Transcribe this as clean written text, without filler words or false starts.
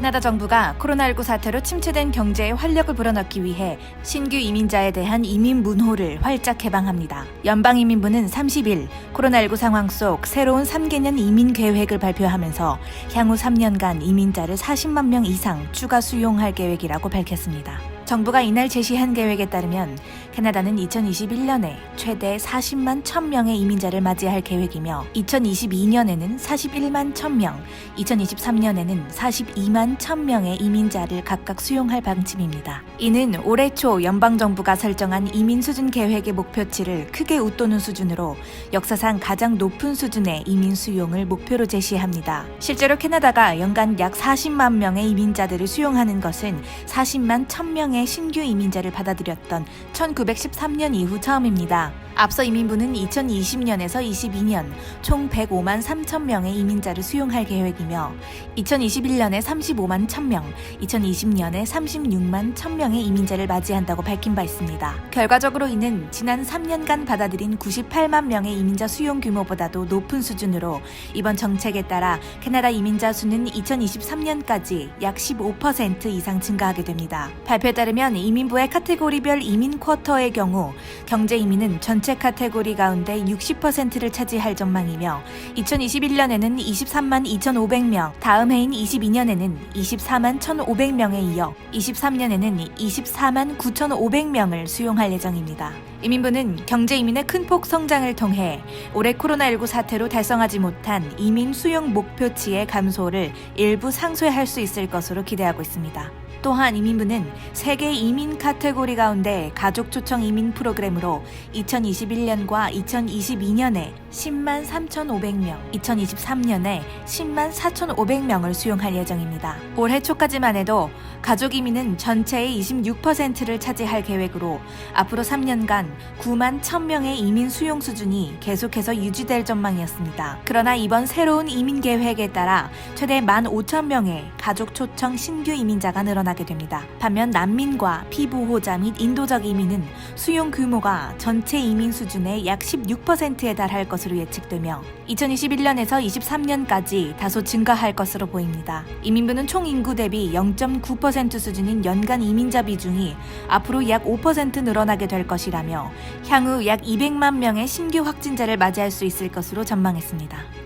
캐나다 정부가 코로나19 사태로 침체된 경제에 활력을 불어넣기 위해 신규 이민자에 대한 이민 문호를 활짝 개방합니다. 연방이민부는 30일 코로나19 상황 속 새로운 3개년 이민 계획을 발표하면서 향후 3년간 이민자를 40만 명 이상 추가 수용할 계획이라고 밝혔습니다. 정부가 이날 제시한 계획에 따르면 캐나다는 2021년에 최대 40만 1000명의 이민자를 맞이할 계획이며 2022년에는 41만 1000명, 2023년에는 42만 1000명의 이민자를 각각 수용할 방침입니다. 이는 올해 초 연방정부가 설정한 이민 수준 계획의 목표치를 크게 웃도는 수준으로 역사상 가장 높은 수준의 이민 수용을 목표로 제시합니다. 실제로 캐나다가 연간 약 40만 명의 이민자들을 수용하는 것은 40만 1000명의 신규 이민자를 받아들였던 1913년 이후 처음입니다. 앞서 이민부는 2020년에서 22년 총 105만 3천 명의 이민자를 수용할 계획이며 2021년에 35만 1000명, 2020년에 36만 1000명의 이민자를 맞이한다고 밝힌 바 있습니다. 결과적으로 이는 지난 3년간 받아들인 98만 명의 이민자 수용 규모보다도 높은 수준으로 이번 정책에 따라 캐나다 이민자 수는 2023년까지 약 15% 이상 증가하게 됩니다. 발표에 따르면 이민부의 카테고리별 이민 쿼터의 경우 경제 이민은 전체 카테고리 가운데 60%를 차지할 전망이며 2021년에는 23만 2,500명, 다음 해인 22년에는 24만 1,500명에 이어 23년에는 24만 9,500명을 수용할 예정입니다. 이민부는 경제 이민의 큰 폭 성장을 통해 올해 코로나19 사태로 달성하지 못한 이민 수용 목표치의 감소를 일부 상쇄할 수 있을 것으로 기대하고 있습니다. 또한 이민부는 세계 이민 카테고리 가운데 가족 초청 이민 프로그램으로 2021년과 2022년에 10만 3,500명, 2023년에 10만 4,500명을 수용할 예정입니다. 올해 초까지만 해도 가족 이민은 전체의 26%를 차지할 계획으로 앞으로 3년간 9만 1,000명의 이민 수용 수준이 계속해서 유지될 전망이었습니다. 그러나 이번 새로운 이민 계획에 따라 최대 15,000명의 가족 초청 신규 이민자가 늘어나게 됩니다. 반면 난민과 피보호자 및 인도적 이민은 수용 규모가 전체 이민 수준의 약 16%에 달할 것으로 예측되며 2021년에서 23년까지 다소 증가할 것으로 보입니다. 이민부는 총 인구 대비 0.9% 수준인 연간 이민자 비중이 앞으로 약 5% 늘어나게 될 것이라며 향후 약 200만 명의 신규 확진자를 맞이할 수 있을 것으로 전망했습니다.